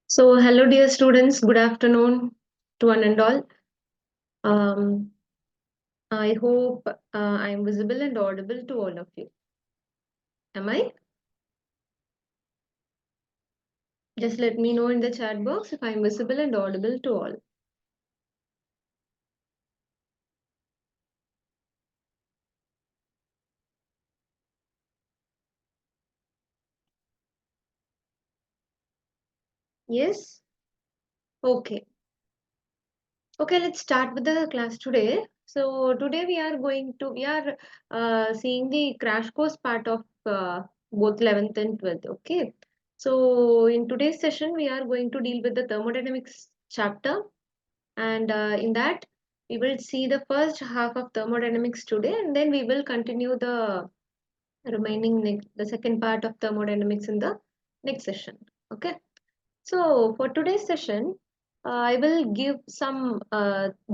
So, hello, dear students. Good afternoon to one and all. Um, I hope I am visible and audible to all of you. Am I? Just let me know in the chat box if I am visible and audible to all. Yes? Okay. Okay, let's start with the class today. So, today we are seeing the crash course part of both 11th and 12th. Okay. So, in today's session, we are going to deal with the thermodynamics chapter. And in that, we will see the first half of thermodynamics today, and then we will continue the the second part of thermodynamics in the next session. Okay. So for today's session, I will give some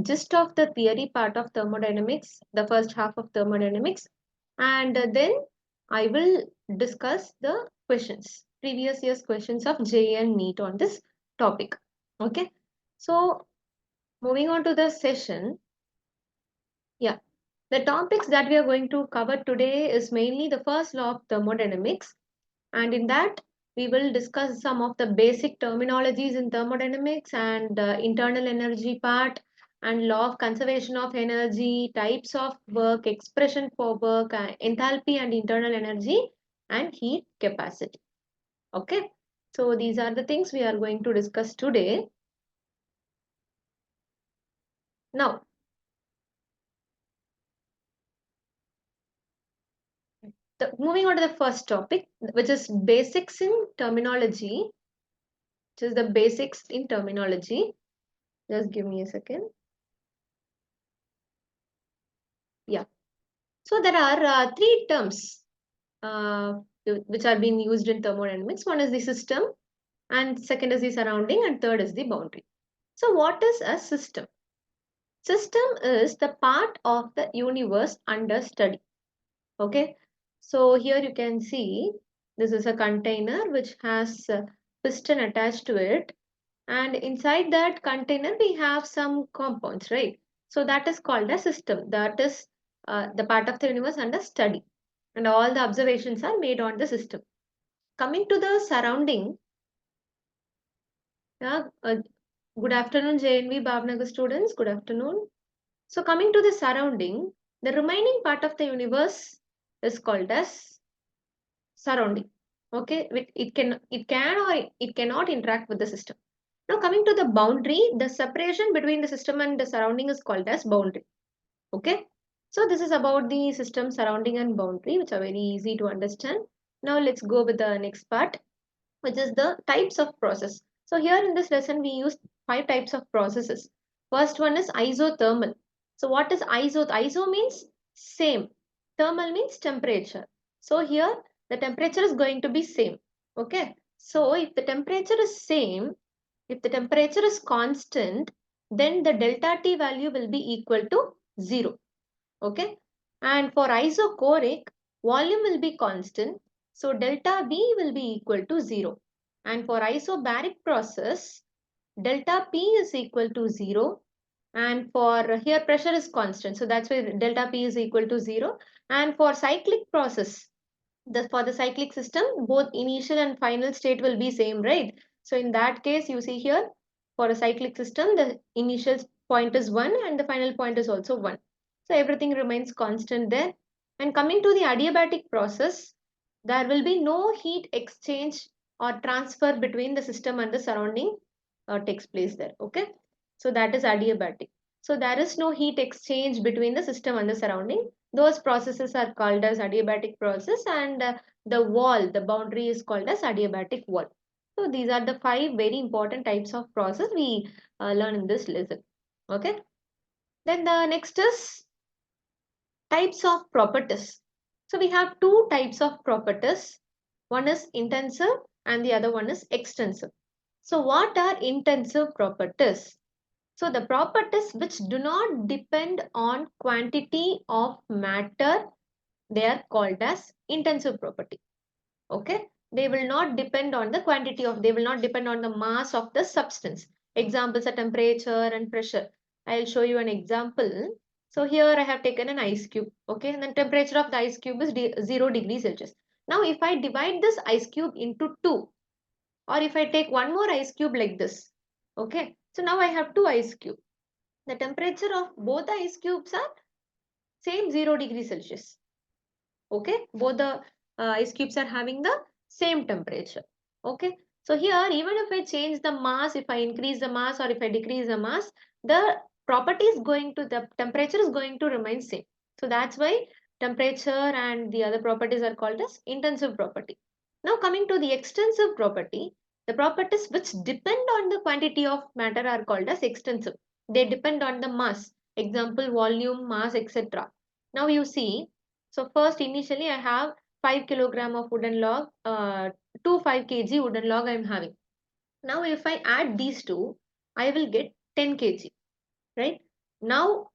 gist of the theory part of thermodynamics, the first half of thermodynamics, and then I will discuss the questions, previous year's questions of JEE and NEET on this topic. Okay. So moving on to the session, yeah, the topics that we are going to cover today is mainly the first law of thermodynamics, and in that we will discuss some of the basic terminologies in thermodynamics and internal energy part and law of conservation of energy, types of work, expression for work, enthalpy and internal energy, and heat capacity. Okay, so these are the things we are going to discuss today. Now, moving on to the first topic, which is basics in terminology, which is the basics in terminology. Just give me a second. Yeah. So there are three terms uh, which are being used in thermodynamics. One is the system, and second is the surrounding, and third is the boundary. So what is a system? System is the part of the universe under study. Okay. So here you can see this is a container which has a piston attached to it, and inside that container we have some compounds, right? So that is called a system. That is the part of the universe under study, and all the observations are made on the system. Coming to the surrounding, yeah, good afternoon JNV Bhavnagar students, good afternoon. So coming to the surrounding, the remaining part of the universe is called as surrounding. Okay, it can or it cannot interact with the system. Now coming to the boundary, the separation between the system and the surrounding is called as boundary. Okay. So this is about the system, surrounding and boundary, which are very easy to understand. Now let's go with the next part, which is the types of process. So here in this lesson, we use five types of processes. First one is isothermal. So what is iso? Iso means same. Thermal means temperature. So here the temperature is going to be same. Okay. So if the temperature is same, if the temperature is constant, then the delta T value will be equal to 0. Okay. And for isochoric, volume will be constant. So delta V will be equal to 0. And for isobaric process, delta P is equal to 0. And for here pressure is constant. So that's why delta P is equal to 0. And for cyclic process, for the cyclic system, both initial and final state will be same, right? So in that case, you see here, for a cyclic system, the initial point is 1 and the final point is also 1. So everything remains constant there. And coming to the adiabatic process, there will be no heat exchange or transfer between the system and the surrounding takes place there. Okay. So that is adiabatic. So there is no heat exchange between the system and the surrounding. Those processes are called as adiabatic process, and the boundary is called as adiabatic wall. So these are the five very important types of process we learn in this lesson. Okay. Then the next is types of properties. So we have two types of properties. One is intensive and the other one is extensive. So what are intensive properties? So the properties which do not depend on quantity of matter, they are called as intensive property. Okay. they will not depend on the quantity of, they will not depend on the mass of the substance. Examples are temperature and pressure. I'll show you an example. So here I have taken an ice cube, okay, and the temperature of the ice cube is 0 degrees Celsius. Now if I divide this ice cube into two, or if I take one more ice cube like this, okay, so now I have two ice cube. The temperature of both the ice cubes are same 0 degrees Celsius. Okay, both the ice cubes are having the same temperature. Okay, so here even if I change the mass, if I increase the mass or if I decrease the mass, the property is going to, the temperature is going to remain same. So that's why temperature and the other properties are called as intensive property. Now coming to the extensive property, the properties which depend on the quantity of matter are called as extensive. They depend on the mass, example volume, mass, etc. Now you see, so first initially I have 5 kilogram of wooden log, to 5 kg wooden log I am having. Now if I add these two, I will get 10 kg, right? Now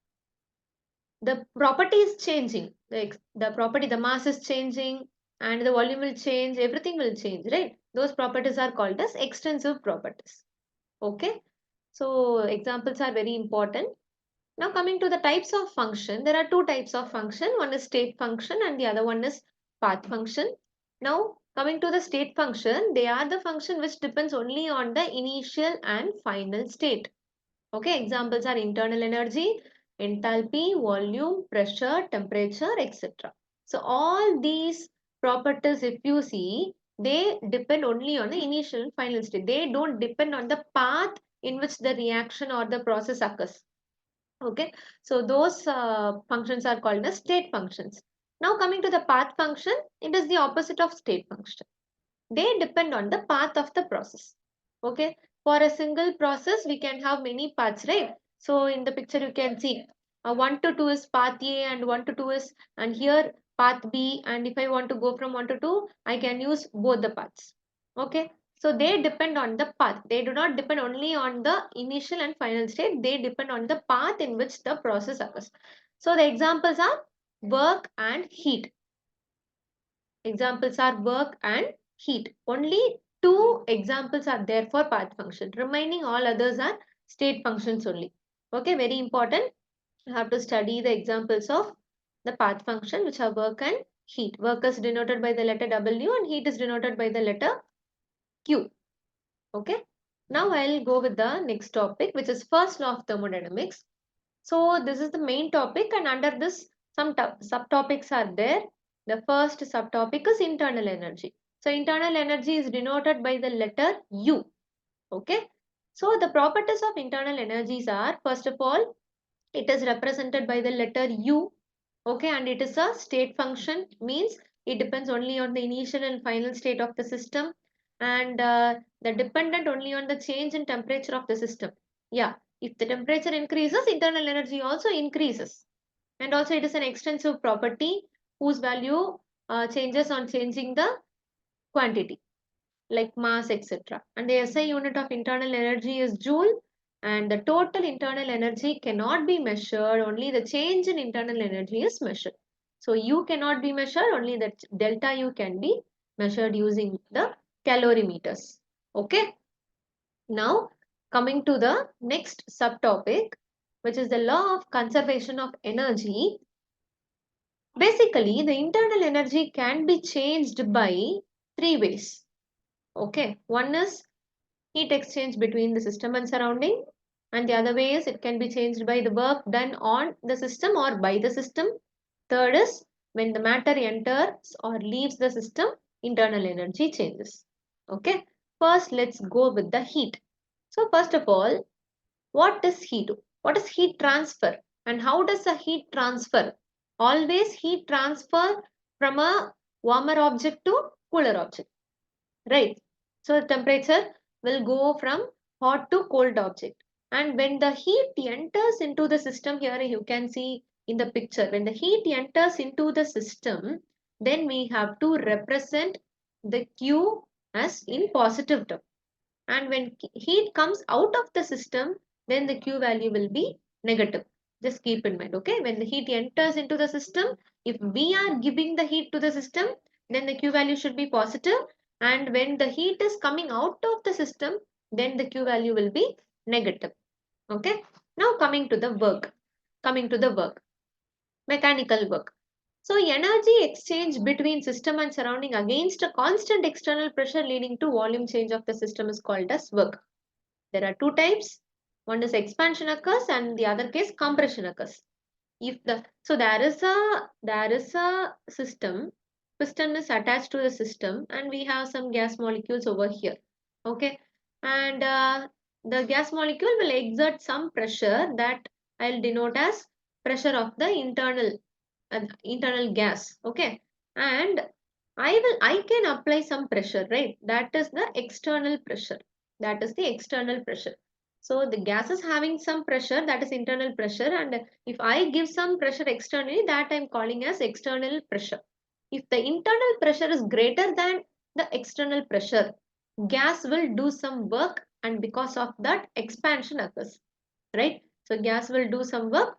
the property is changing, the property, the mass is changing and the volume will change, everything will change, right? Those properties are called as extensive properties. Okay, so examples are very important. Now coming to the types of function, there are two types of function. One is state function and the other one is path function. Now coming to the state function, they are the function which depends only on the initial and final state. Okay, examples are internal energy, enthalpy, volume, pressure, temperature, etc. So all these properties, if you see, they depend only on the initial and final state. They don't depend on the path in which the reaction or the process occurs. Okay, so those functions are called as state functions. Now coming to the path function, it is the opposite of state function. They depend on the path of the process. Okay, for a single process we can have many paths, right? So in the picture you can see 1 to 2 is path A and 1 to 2 is, and here path B, and if I want to go from 1 to 2 I can use both the paths. Okay, so they depend on the path. They do not depend only on the initial and final state. They depend on the path in which the process occurs. So the examples are work and heat. Examples are work and heat. Only two examples are there for path function. Remaining all others are state functions only. Okay, very important. You have to study the examples of the path function which are work and heat. Work is denoted by the letter W and heat is denoted by the letter Q. Okay. Now I'll go with the next topic, which is first law of thermodynamics. So this is the main topic, and under this some subtopics are there. The first subtopic is internal energy. So internal energy is denoted by the letter U. Okay. So the properties of internal energies are, first of all, it is represented by the letter U. Okay, and it is a state function, means it depends only on the initial and final state of the system, and the dependent only on the change in temperature of the system. Yeah, if the temperature increases, internal energy also increases. And also it is an extensive property whose value changes on changing the quantity like mass, etc. And the SI unit of internal energy is joule, and the total internal energy cannot be measured, only the change in internal energy is measured. So U cannot be measured, only the delta U can be measured using the calorimeters. Okay. Now coming to the next subtopic, which is the law of conservation of energy. Basically, the internal energy can be changed by three ways. Okay, one is heat exchange between the system and surrounding, and the other way is it can be changed by the work done on the system or by the system. Third is when the matter enters or leaves the system, internal energy changes. Okay, first let's go with the heat. So first of all, what is heat? What is heat transfer, and how does a heat transfer? Always heat transfer from a warmer object to cooler object, right? So the temperature will go from hot to cold object. And when the heat enters into the system, here you can see in the picture, when the heat enters into the system, then we have to represent the Q as in positive term. And when heat comes out of the system, then the Q value will be negative. Just keep in mind, okay? When the heat enters into the system, if we are giving the heat to the system, then the Q value should be positive. And when the heat is coming out of the system, then the Q value will be negative. Okay. Now coming to the work, mechanical work. So energy exchange between system and surrounding against a constant external pressure leading to volume change of the system is called as work. There are two types. One is expansion occurs and the other case compression occurs. If the so there is a system, piston is attached to the system and we have some gas molecules over here. Okay, and the gas molecule will exert some pressure that I'll denote as pressure of the internal gas. Okay, and I can apply some pressure, right? That is the external pressure. That is the external pressure. So the gas is having some pressure, that is internal pressure, and if I give some pressure externally, that I'm calling as external pressure. If the internal pressure is greater than the external pressure, gas will do some work, and because of that expansion occurs, right? So gas will do some work,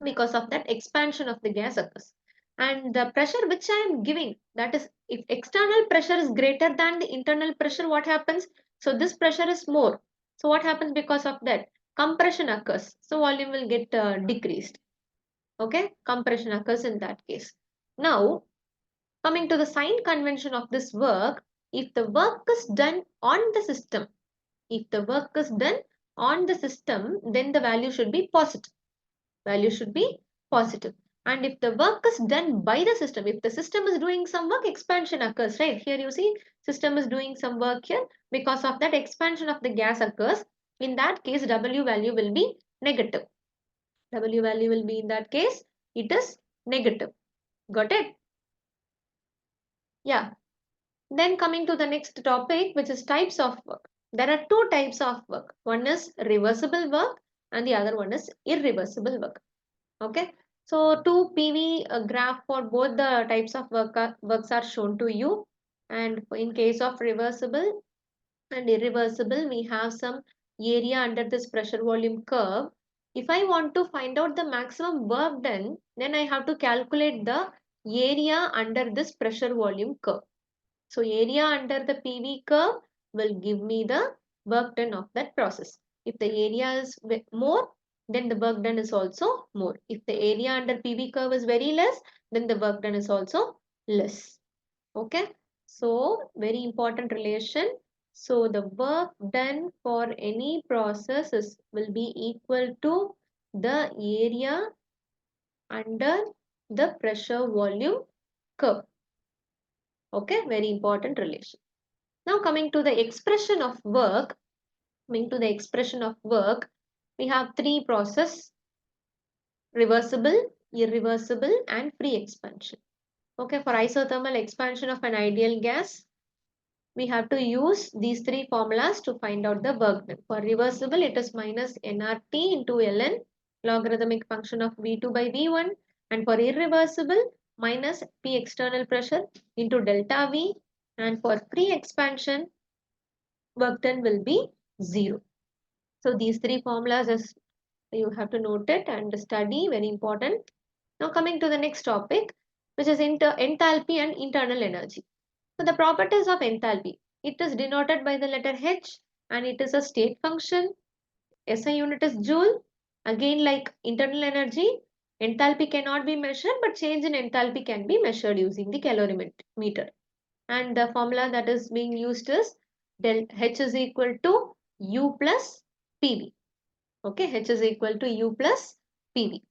because of that expansion of the gas occurs. And the pressure which I am giving, that is, if external pressure is greater than the internal pressure, what happens? So this pressure is more. So what happens because of that? Compression occurs. So volume will get decreased. Okay, compression occurs in that case. Now, coming to the sign convention of this work, if the work is done on the system, if the work is done on the system, then the value should be positive. Value should be positive. And if the work is done by the system, if the system is doing some work, expansion occurs, right? Here you see system is doing some work here. Because of that, expansion of the gas occurs. In that case, W value will be negative. W value will be, in that case, it is negative. Got it? Yeah. Then coming to the next topic, which is types of work. There are two types of work. One is reversible work and the other one is irreversible work. Okay, so two PV graph for both the types of works are shown to you. And in case of reversible and irreversible, we have some area under this pressure volume curve. If I want to find out the maximum work done, then I have to calculate the area under this pressure volume curve. So area under the PV curve will give me the work done of that process. If the area is more, then the work done is also more. If the area under PV curve is very less, then the work done is also less. Okay. So very important relation. So the work done for any process will be equal to the area under the pressure volume curve. Okay. Very important relation. Now coming to the expression of work, we have three processes: reversible, irreversible, and free expansion. Okay, for isothermal expansion of an ideal gas, we have to use these three formulas to find out the work done. For reversible, it is minus nRT into ln, logarithmic function of V2 by V1, and for irreversible, minus P external pressure into delta V, and for free expansion, work done will be 0. So these three formulas is you have to note it and study, very important. Now coming to the next topic, which is enthalpy and internal energy. So the properties of enthalpy, it is denoted by the letter H and it is a state function. SI unit is joule. Again, like internal energy, enthalpy cannot be measured, but change in enthalpy can be measured using the calorimeter. And the formula that is being used is del H is equal to U plus PV. Okay, H is equal to U plus PV.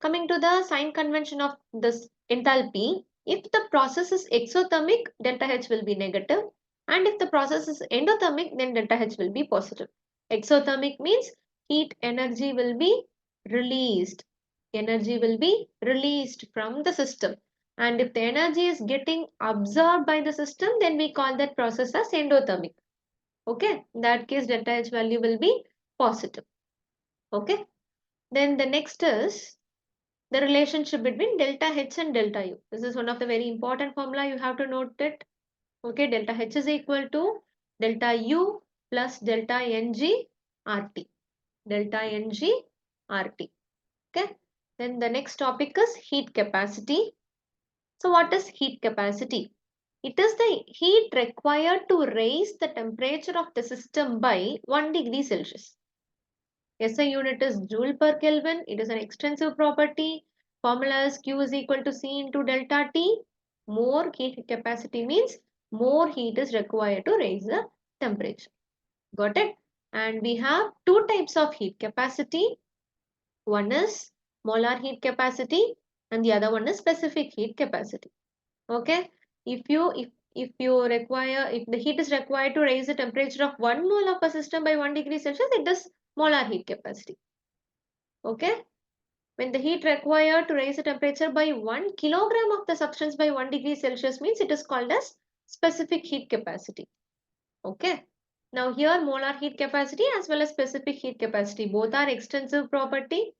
Coming to the sign convention of this enthalpy, if the process is exothermic, delta H will be negative, and if the process is endothermic, then delta H will be positive. Exothermic means heat energy will be released. Energy will be released from the system. And if the energy is getting absorbed by the system, then we call that process as endothermic. Okay, in that case, delta H value will be positive. Okay, then the next is the relationship between delta H and delta U. This is one of the very important formula, you have to note it. Okay, delta H is equal to delta U plus delta Ng RT. Delta Ng RT. Okay, then the next topic is heat capacity. So what is heat capacity? It is the heat required to raise the temperature of the system by 1 degree Celsius. SI unit is joule per Kelvin. It is an extensive property. Formula is Q is equal to C into delta T. More heat capacity means more heat is required to raise the temperature. Got it? And we have two types of heat capacity. One is molar heat capacity and the other one is specific heat capacity. Okay? If the heat is required to raise the temperature of 1 mole of a system by 1 degree Celsius, it is molar heat capacity. Okay? When the heat required to raise the temperature by 1 kilogram of the substance by 1 degree Celsius means it is called as specific heat capacity. Okay. Now here molar heat capacity as well as specific heat capacity both are intensive property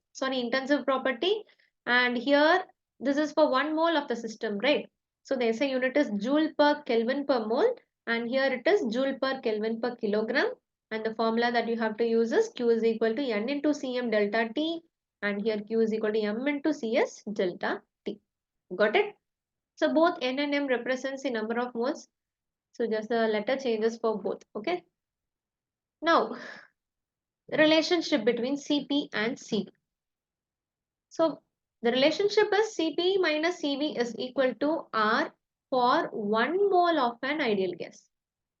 and here this is for 1 mole of the system, right? So the SI unit is joule per Kelvin per mole and here it is joule per Kelvin per kilogram and the formula that you have to use is Q is equal to N into Cm delta T and here Q is equal to M into Cs delta T. Got it? So both N and M represents the number of moles. So just the letter changes for both. Okay. Now, relationship between Cp and Cv. So the relationship is Cp minus Cv is equal to R for 1 mole of an ideal gas.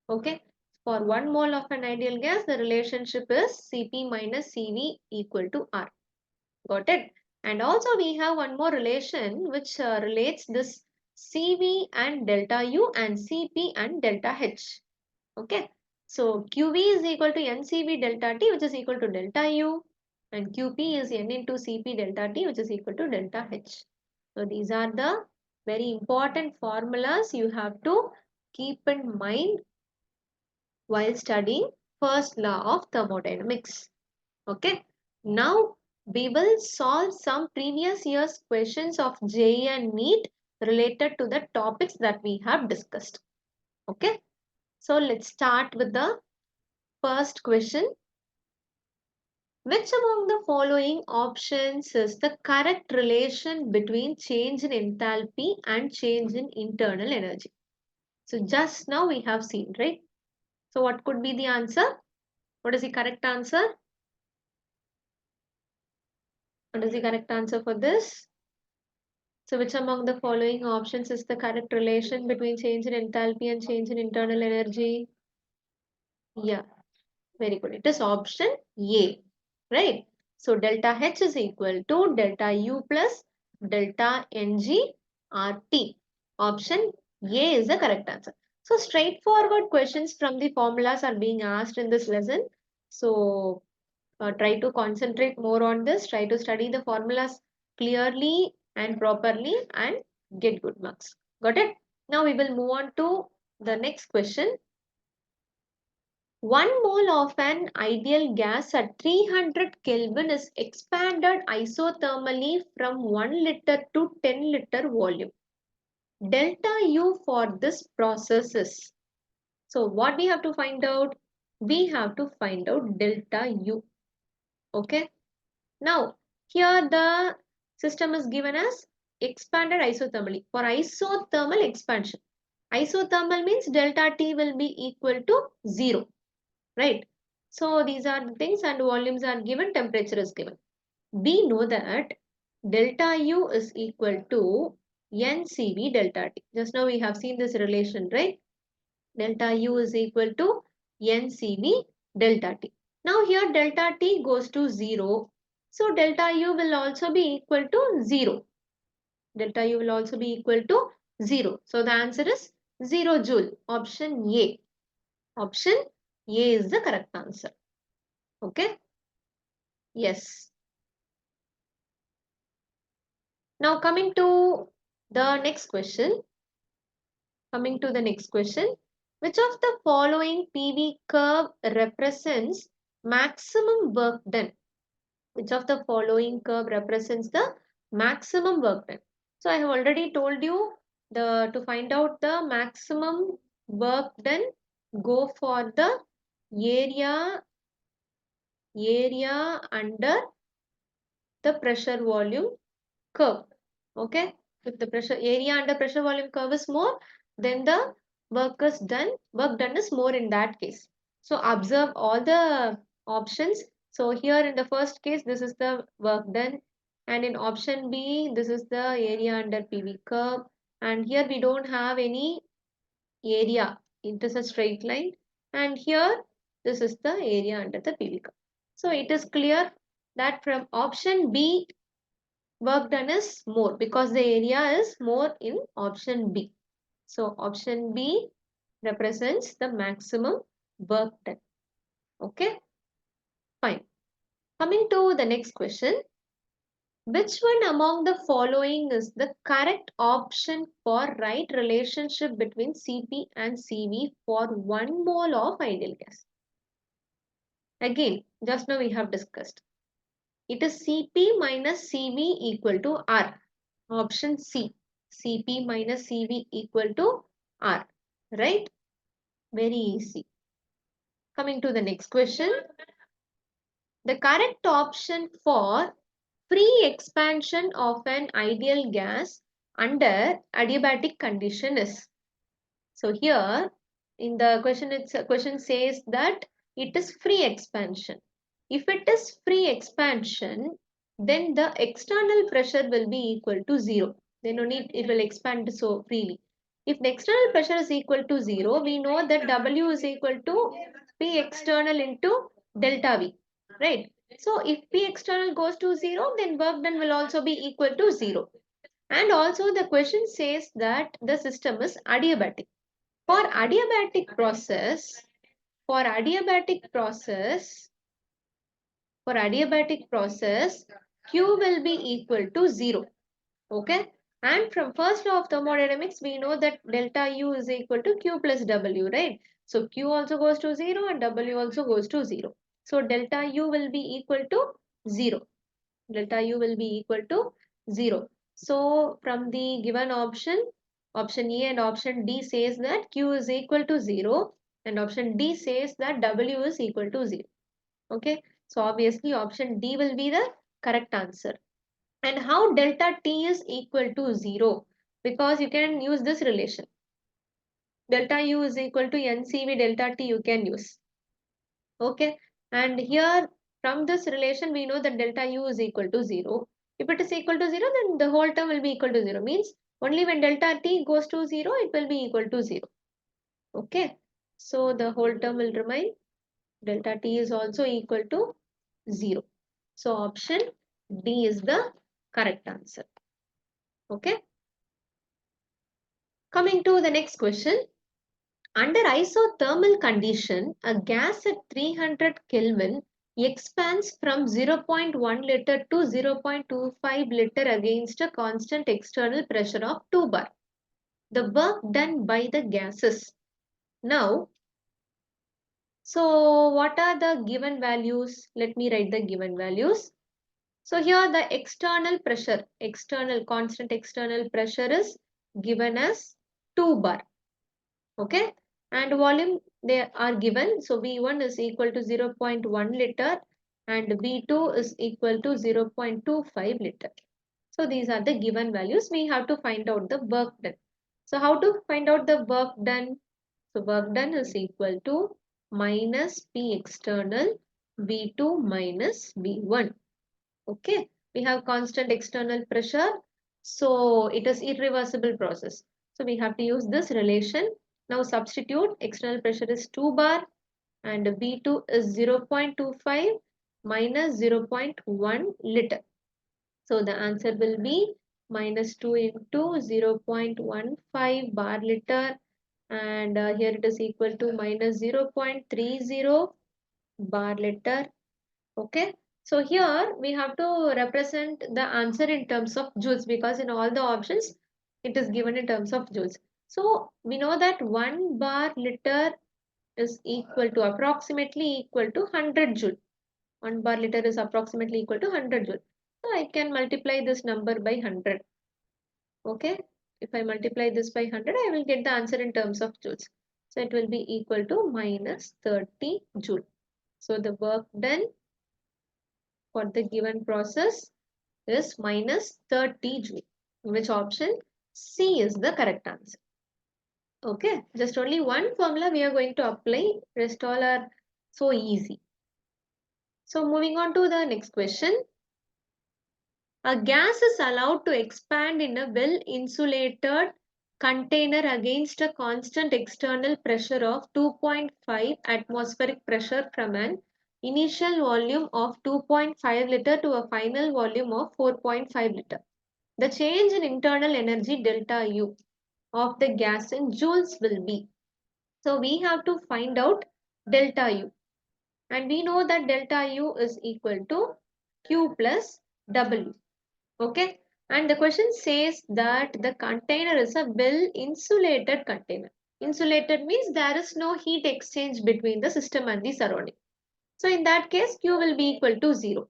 Okay. For 1 mole of an ideal gas, the relationship is Cp minus Cv equal to R. Got it? And also we have one more relation which relates this Cv and delta U and Cp and delta H. Okay. So QV is equal to NCV delta T which is equal to delta U and QP is N into Cp delta T which is equal to delta H. So these are the very important formulas you have to keep in mind while studying first law of thermodynamics. Okay. Now we will solve some previous year's questions of JEE and NEET related to the topics that we have discussed. Okay. So let's start with the first question. Which among the following options is the correct relation between change in enthalpy and change in internal energy? So just now we have seen, right? So what could be the answer? What is the correct answer? What is the correct answer for this? So which among the following options is the correct relation between change in enthalpy and change in internal energy? Yeah, very good. It is option A, right? So delta H is equal to delta U plus delta Ng RT. Option A is the correct answer. So straightforward questions from the formulas are being asked in this lesson. So try to concentrate more on this. Try to study the formulas clearly and properly and get good marks. Got it? Now we will move on to the next question. 1 mole of an ideal gas at 300 Kelvin is expanded isothermally from 1 liter to 10 liter volume. Delta U for this process is. So what we have to find out? We have to find out delta U. Okay. Now here the system is given as expanded isothermally. For isothermal expansion. Isothermal means delta T will be equal to 0. Right? So these are the things and volumes are given, temperature is given. We know that delta U is equal to NCV delta T. Just now we have seen this relation, right? Delta U is equal to NCV delta T. Now here delta T goes to 0. So delta U will also be equal to 0. Delta U will also be equal to 0. So the answer is 0 joule. Option A. Option A is the correct answer. Okay. Yes. Now coming to the next question. Which of the following PV curve represents maximum work done? Which of the following curve represents the maximum work done? So I have already told you to find out the maximum work done, go for the area under the pressure volume curve. Okay. If the pressure area under pressure volume curve is more, then the work done is more in that case. So observe all the options. So here in the first case, this is the work done, and in option B, this is the area under PV curve, and here we don't have any area, it is a straight line, and here this is the area under the PV curve. So it is clear that from option B, work done is more because the area is more in option B. So option B represents the maximum work done. Okay, fine. Coming to the next question. Which one among the following is the correct option for right relationship between Cp and Cv for 1 mole of ideal gas? Again, just now we have discussed. It is Cp minus Cv equal to R. Option C. Cp minus Cv equal to R. Right? Very easy. Coming to the next question. The correct option for free expansion of an ideal gas under adiabatic condition is. So here in the question, question says that it is free expansion. If it is free expansion, then the external pressure will be equal to 0. Then only it will expand so freely. If the external pressure is equal to 0, we know that W is equal to P external into delta V, right? So if P external goes to 0, then work done will also be equal to 0. And also the question says that the system is adiabatic. For adiabatic process, for adiabatic process, for adiabatic process, Q will be equal to 0. Okay. And from first law of thermodynamics, we know that delta U is equal to Q plus W, right? So Q also goes to 0 and W also goes to 0. So delta U will be equal to 0. Delta U will be equal to 0. So from the given option E and option D says that Q is equal to 0 and option D says that W is equal to 0. Okay. So obviously option D will be the correct answer. And how delta T is equal to 0? Because you can use this relation. Delta U is equal to NCV delta T you can use. Okay. And here from this relation we know that delta U is equal to 0. If it is equal to 0, then the whole term will be equal to 0. Means only when delta T goes to 0, it will be equal to 0. Okay. So the whole term will remain. Delta T is also equal to 0. So option D is the correct answer. Okay. Coming to the next question. Under isothermal condition, a gas at 300 Kelvin expands from 0.1 liter to 0.25 liter against a constant external pressure of 2 bar. The work done by the gases. Now, so what are the given values? Let me write the given values. So here the external pressure, constant external pressure is given as 2 bar. Okay, and volume they are given. So V1 is equal to 0.1 liter and V2 is equal to 0.25 liter. So these are the given values. We have to find out the work done. So how to find out the work done? So work done is equal to minus P external V2 minus V1. Okay, we have constant external pressure. So it is irreversible process. So we have to use this relation. Now substitute external pressure is 2 bar and V2 is 0.25 minus 0.1 liter. So the answer will be minus 2 into 0.15 bar liter and here it is equal to minus 0.30 bar liter. Okay. So here we have to represent the answer in terms of joules because in all the options it is given in terms of joules. So we know that 1 bar liter is equal to approximately equal to 100 joule. 1 bar liter is approximately equal to 100 joule. So I can multiply this number by 100. Okay. If I multiply this by 100, I will get the answer in terms of joules. So it will be equal to minus 30 joule. So the work done for the given process is minus 30 joule. Which option? C is the correct answer. Okay, just only one formula we are going to apply. Rest all are so easy. So moving on to the next question. A gas is allowed to expand in a well-insulated container against a constant external pressure of 2.5 atmospheric pressure from an initial volume of 2.5 liter to a final volume of 4.5 liter. The change in internal energy delta U of the gas in joules will be. So we have to find out delta U, and we know that delta U is equal to Q plus W. Okay, and the question says that the container is a well insulated container. Insulated means there is no heat exchange between the system and the surrounding. So in that case, Q will be equal to 0.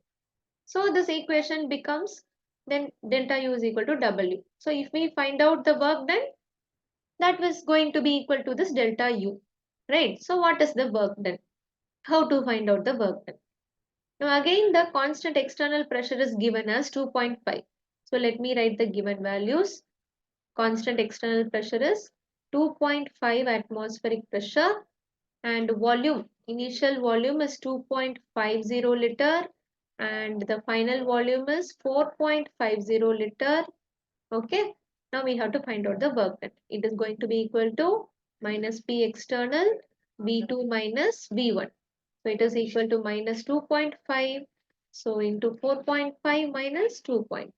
So this equation becomes then delta U is equal to W. So if we find out the work done, that was going to be equal to this delta U, right? So what is the work done? How to find out the work done? Now again the constant external pressure is given as 2.5. So let me write the given values. Constant external pressure is 2.5 atmospheric pressure, and volume, initial volume is 2.50 liter, and the final volume is 4.50 liter. Okay, now we have to find out the work done. It is going to be equal to minus P external V2 minus V1. So it is equal to minus 2.5. So into 4.5 minus 2.5.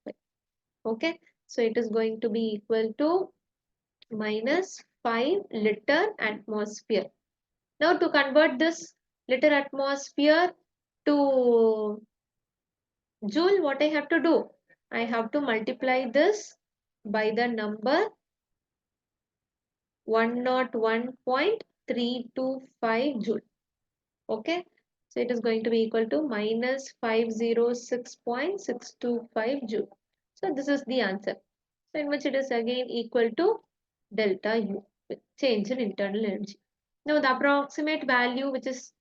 Okay, so it is going to be equal to minus 5 liter atmosphere. Now to convert this liter atmosphere to joule, what I have to do? I have to multiply this by the number 101.325 joule. Okay, so it is going to be equal to minus 506.625 joule. So this is the answer. So in which it is again equal to delta U, change in internal energy. Now the approximate value which is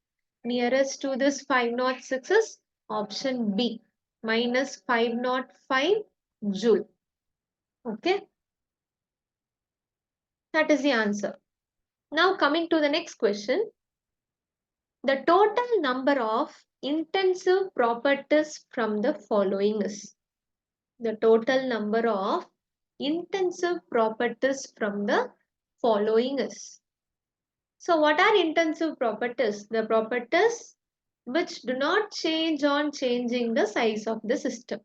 nearest to this 506 is option B, minus 505 joule. Okay, that is the answer. Now coming to the next question. The total number of intensive properties from the following is. The total number of intensive properties from the following is. So what are intensive properties? The properties which do not change on changing the size of the system.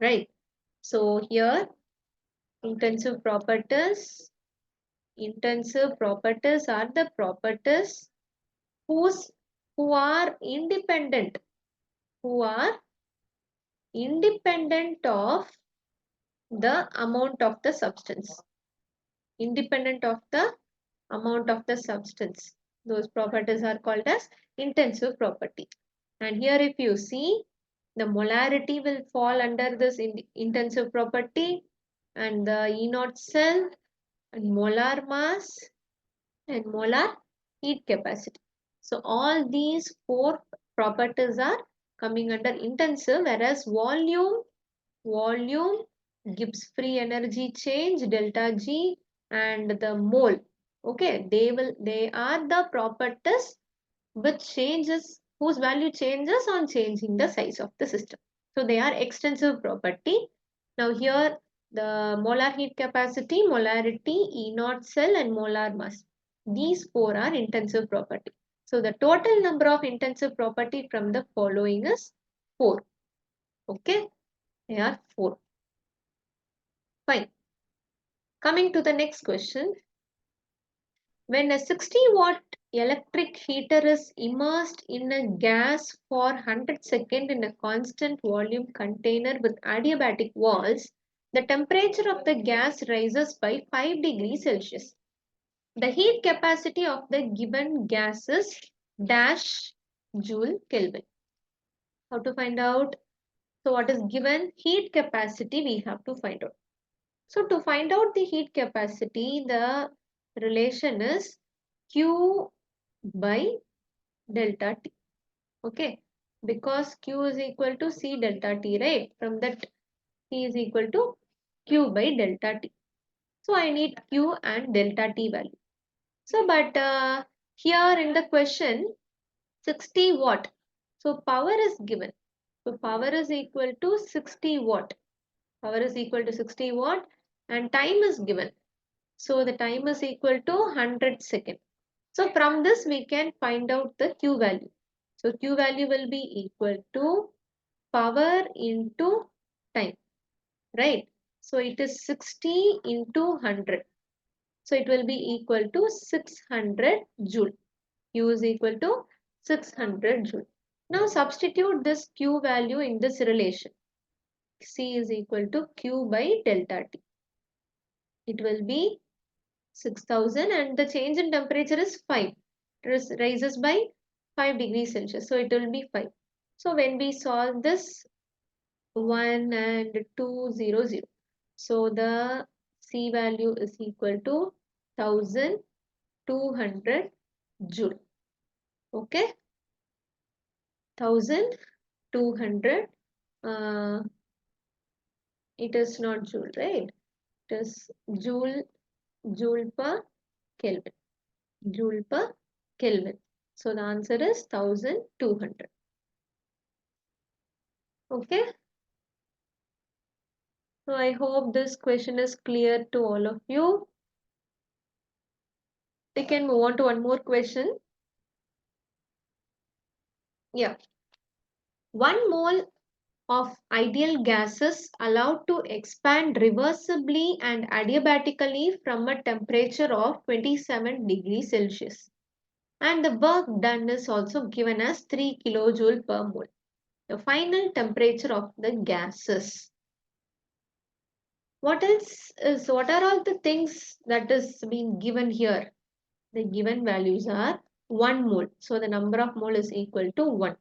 Right. So here intensive properties are the properties whose who are independent of the amount of the substance. Independent of the amount of the substance. Those properties are called as intensive property. And here if you see, the molarity will fall under this intensive property, and the E0 cell, and molar mass, and molar heat capacity. So all these four properties are coming under intensive, whereas volume gives free energy change delta G, and the mole. Okay, they are the properties which changes, whose value changes on changing the size of the system. So they are extensive property. Now here the molar heat capacity, molarity, E0 cell, and molar mass. These four are intensive property. So the total number of intensive property from the following is 4. Okay, they are 4. Fine. Coming to the next question. When a 60-watt electric heater is immersed in a gas for 100 seconds in a constant volume container with adiabatic walls, the temperature of the gas rises by 5 degrees Celsius. The heat capacity of the given gas is dash joule Kelvin. How to find out? So what is given? Heat capacity we have to find out. So to find out the heat capacity, the relation is Q by delta T. Okay, because Q is equal to C delta T, right? From that T is equal to Q by delta T. So I need Q and delta T value. So but here in the question 60 watt. So power is given. So power is equal to 60 watt. Power is equal to 60 watt and time is given. So the time is equal to 100 seconds. So from this we can find out the Q value. So Q value will be equal to power into time, right? So it is 60 into 100. So it will be equal to 600 joule. Q is equal to 600 joule. Now substitute this Q value in this relation. C is equal to Q by delta T. It will be 6000 and the change in temperature is 5. It rises by 5 degrees Celsius. So it will be 5. So when we solve this 1 and 2, 0, 0. So the C value is equal to 1200 joule. Okay. 1200. It is not joule, right? It is joule per Kelvin. Joule per Kelvin. So the answer is 1200. Okay. So I hope this question is clear to all of you. We can move on to one more question. Yeah. 1 mole of ideal gases allowed to expand reversibly and adiabatically from a temperature of 27 degrees Celsius. And the work done is also given as 3 kilojoule per mole. The final temperature of the gases. What are all the things that is being given here? The given values are 1 mole. So the number of mole is equal to 1.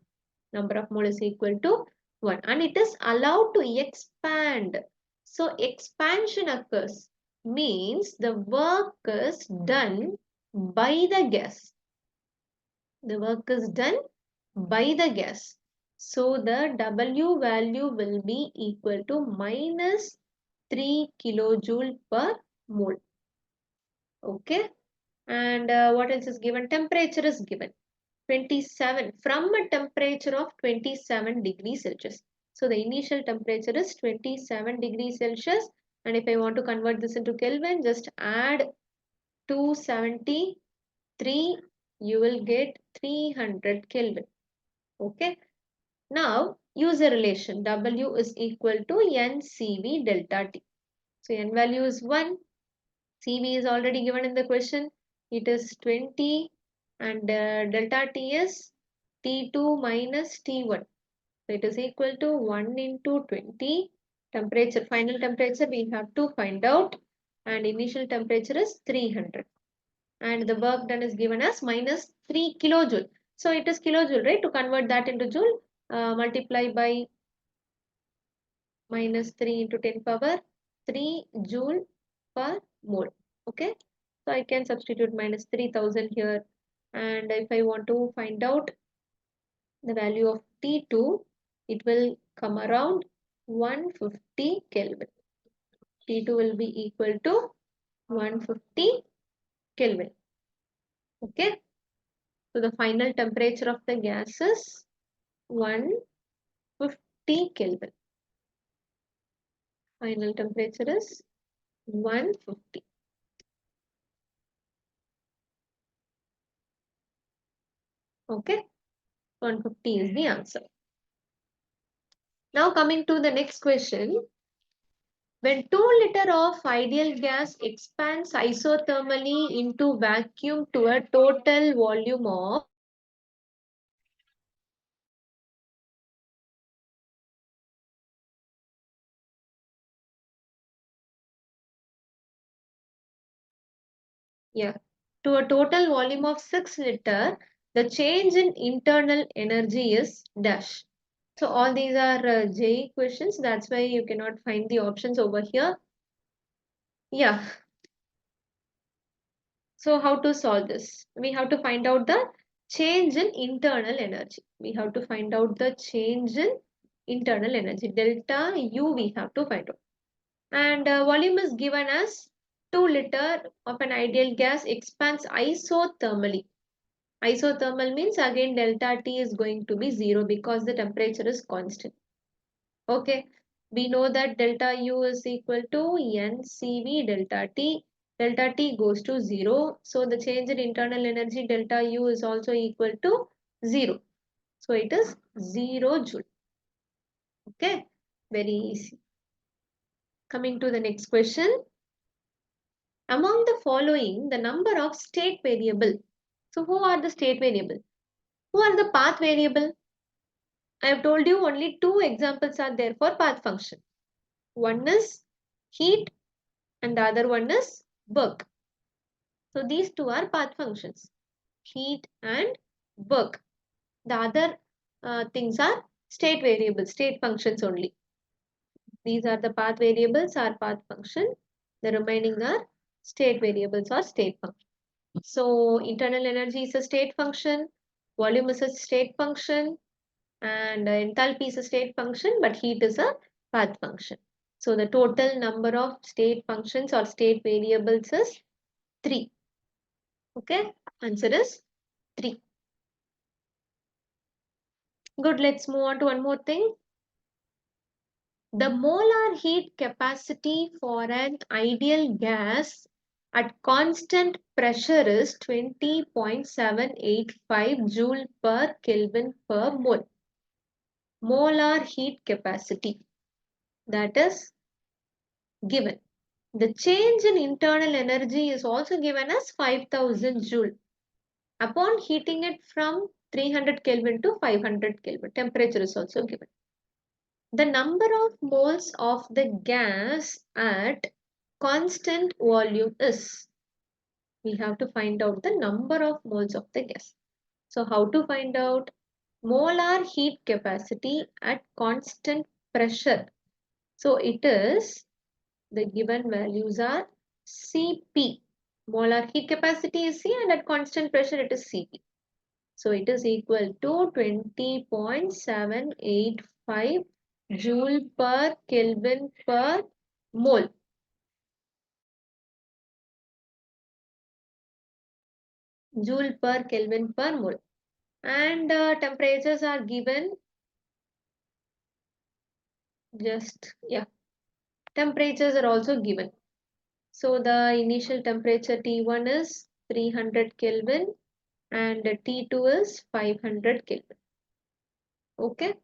Number of mole is equal to 1. And it is allowed to expand. So expansion occurs. Means the work is done by the gas. The work is done by the gas. So the W value will be equal to minus 3 kilojoule per mole. Okay. And what else is given? Temperature is given. 27 from a temperature of 27 degrees Celsius. So the initial temperature is 27 degrees Celsius. And if I want to convert this into Kelvin, just add 273. You will get 300 Kelvin. Okay. Now use a relation. W is equal to NCV delta T. So N value is 1. CV is already given in the question. It is 20 and delta T is T2 minus T1. So it is equal to 1 into 20. Temperature, final temperature we have to find out and initial temperature is 300. And the work done is given as minus 3 kilojoule. So it is kilojoule, right? To convert that into joule, multiply by minus 3 into 10 power 3 joule per mole. Okay. So I can substitute minus 3000 here. And if I want to find out the value of T2, it will come around 150 Kelvin. T2 will be equal to 150 Kelvin. Okay. So the final temperature of the gas is 150 Kelvin. Final temperature is 150. Okay. 150 is the answer. Now coming to the next question. When 2 liter of ideal gas expands isothermally into vacuum to a total volume of to a total volume of 6 liter, the change in internal energy is dash. So all these are JE questions. That's why you cannot find the options over here. Yeah. So how to solve this? We have to find out the change in internal energy. We have to find out the change in internal energy. Delta U we have to find out. And volume is given as 2 liter of an ideal gas expands isothermally. Isothermal means again delta T is going to be 0 because the temperature is constant. Okay, we know that delta U is equal to NCV delta T. Delta T goes to 0. So the change in internal energy delta U is also equal to 0. So it is 0 joule. Okay, very easy. Coming to the next question. Among the following, the number of state variable. So who are the state variable? Who are the path variable? I have told you only two examples are there for path function. One is heat and the other one is work. So these two are path functions, heat and work. The other things are state variables, state functions only. These are the path variables or path function. The remaining are state variables or state function. So internal energy is a state function, volume is a state function, and enthalpy is a state function, but heat is a path function. So the total number of state functions or state variables is 3. Okay, answer is 3. Good, let's move on to one more thing. The molar heat capacity for an ideal gas at constant pressure is 20.785 joule per Kelvin per mole. Molar heat capacity, that is given. The change in internal energy is also given as 5000 joule upon heating it from 300 Kelvin to 500 Kelvin. Temperature is also given. The number of moles of the gas at constant volume is. We have to find out the number of moles of the gas. So how to find out? Molar heat capacity at constant pressure. So it is, the given values are Cp. Molar heat capacity is C and at constant pressure it is Cp. So it is equal to 20.785 joule per Kelvin per mole. Joule per Kelvin per mole. And temperatures are given. Temperatures are also given. So the initial temperature T1 is 300 Kelvin and T2 is 500 Kelvin. Okay.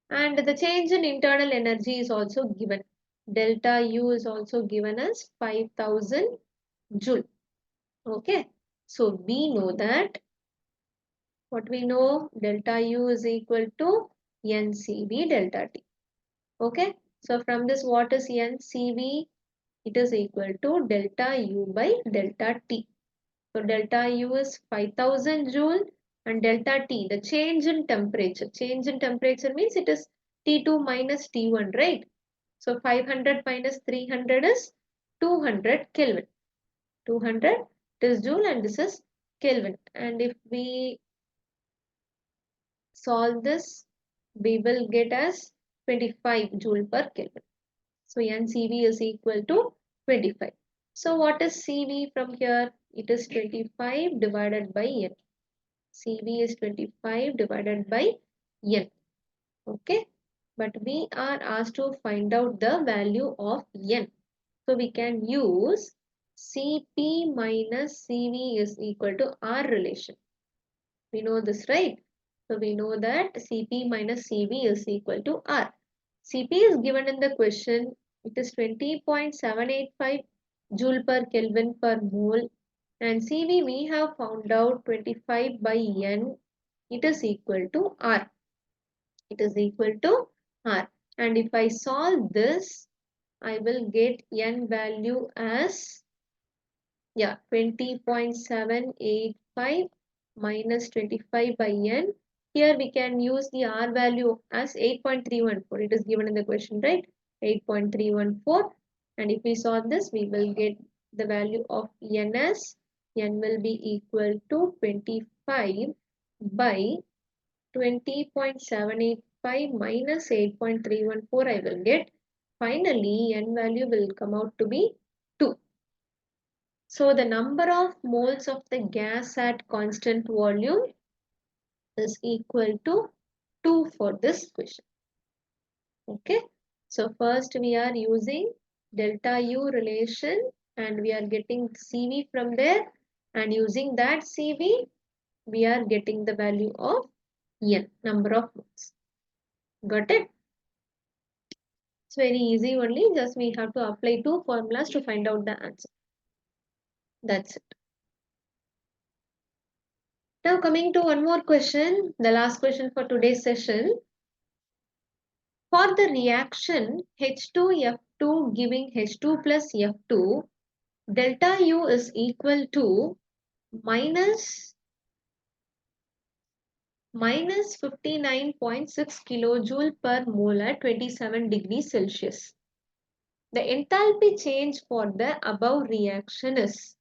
And the change in internal energy is also given. Delta U is also given as 5000 joule. Okay. So we know that, what we know, delta U is equal to NCV delta T. Okay. So from this, what is NCV? It is equal to delta U by delta T. So delta U is 5000 joule and delta T, the change in temperature. Change in temperature means it is T2 minus T1, right? So 500 minus 300 is 200 Kelvin. 200, this is joule and this is Kelvin. And if we solve this, we will get as 25 joule per Kelvin. So NCV is equal to 25. So what is CV from here? It is 25 divided by N. CV is 25 divided by N. Okay. But we are asked to find out the value of N. So we can use Cp minus Cv is equal to R relation. We know this, right? So we know that Cp minus Cv is equal to R. Cp is given in the question. It is 20.785 joule per Kelvin per mole. And Cv we have found out 25 by N. It is equal to R. It is equal to R. And if I solve this, I will get N value as 20.785 minus 25 by N. Here we can use the R value as 8.314. It is given in the question, right? 8.314. And if we solve this, we will get the value of N as N will be equal to 25 by 20.785 minus 8.314 I will get. Finally, N value will come out to be 2. So the number of moles of the gas at constant volume is equal to 2 for this question. Okay. So first we are using delta U relation and we are getting CV from there, and using that CV we are getting the value of N, number of moles. Got it? It's very easy only, just we have to apply two formulas to find out the answer. That's it. Now coming to one more question, the last question for today's session. For the reaction H2F2 giving H2 plus F2, delta U is equal to minus 59.6 kilojoule per mole at 27 degrees Celsius. The enthalpy change for the above reaction is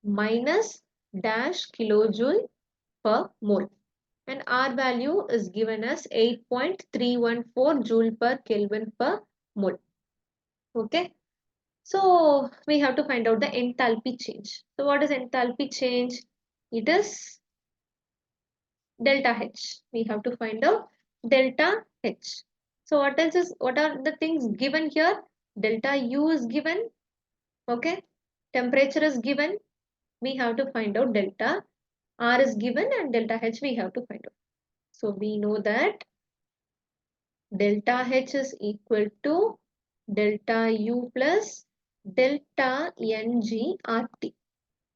minus dash kilojoule per mole, and R value is given as 8.314 joule per Kelvin per mole. Okay. So we have to find out the enthalpy change. So what is enthalpy change? It is delta H. We have to find out delta H. So what else is, what are the things given here? Delta U is given. Okay. Temperature is given. We have to find out delta R is given, and delta H we have to find out. So we know that delta H is equal to delta U plus delta Ng RT.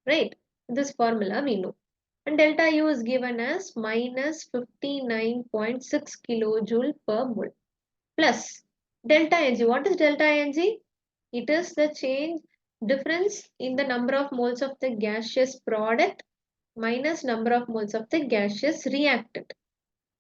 Right? This formula we know. And delta U is given as minus 59.6 kilojoule per mole plus delta Ng. What is delta Ng? It is the change difference in the number of moles of the gaseous product minus number of moles of the gaseous reactant.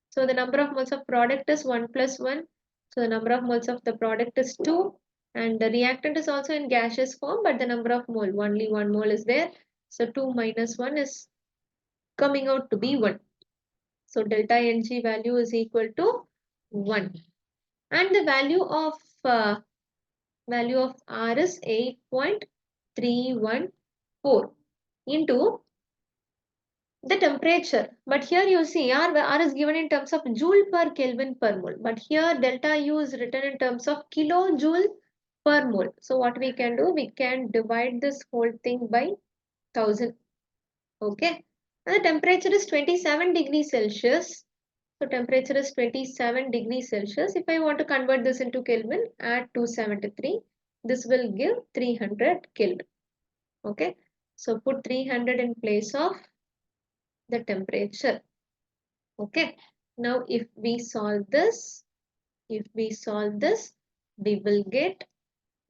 So the number of moles of product is 1 plus 1. So the number of moles of the product is 2. And the reactant is also in gaseous form, but the number of mole, only 1 mole is there. So 2 minus 1 is coming out to be 1. So delta Ng value is equal to 1. And the value of R is 8.314 into the temperature. But here you see R is given in terms of joule per Kelvin per mole. But here delta U is written in terms of kilojoule per mole. So what we can do, we can divide this whole thing by 1000. Okay. And the temperature is 27 degrees Celsius. So temperature is 27 degrees Celsius. If I want to convert this into Kelvin, add 273. This will give 300 Kelvin. Okay. So put 300 in place of the temperature. Okay. Now if we solve this, we will get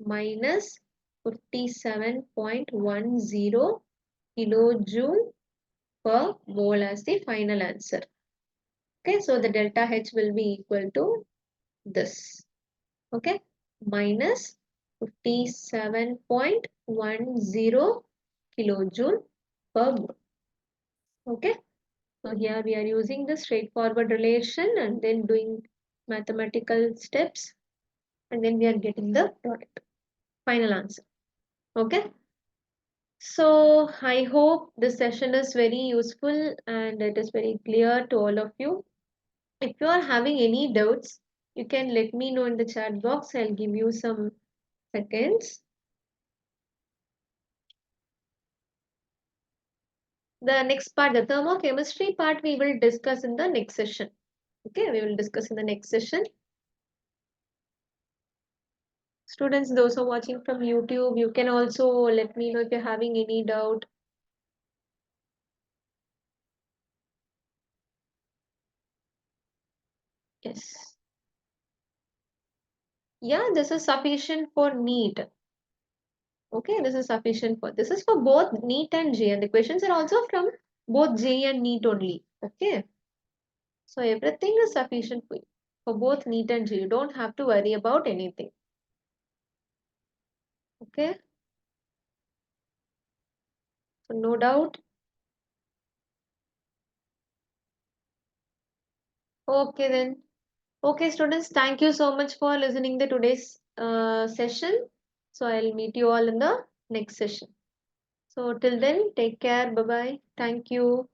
minus 57.10 kilojoule per mole as the final answer. Okay, so the delta H will be equal to this. Okay, minus 57.10 kilojoule per mole. Okay, so here we are using the straightforward relation and then doing mathematical steps, and then we are getting the product, final answer. Okay. So I hope this session is very useful and it is very clear to all of you. If you are having any doubts, you can let me know in the chat box. I'll give you some seconds. The next part, the thermochemistry part, we will discuss in the next session. Okay, we will discuss in the next session. Students, those who are watching from YouTube, you can also let me know if you're having any doubt. Yes. Yeah, this is sufficient for NEET. Okay, this is sufficient for, this is for both NEET and J, and the questions are also from both J and NEET only. Okay. So everything is sufficient for you. For both NEET and J, you don't have to worry about anything. Okay. So no doubt. Okay then. Okay, students, thank you so much for listening to today's session. So I'll meet you all in the next session. So till then, take care. Bye bye. Thank you.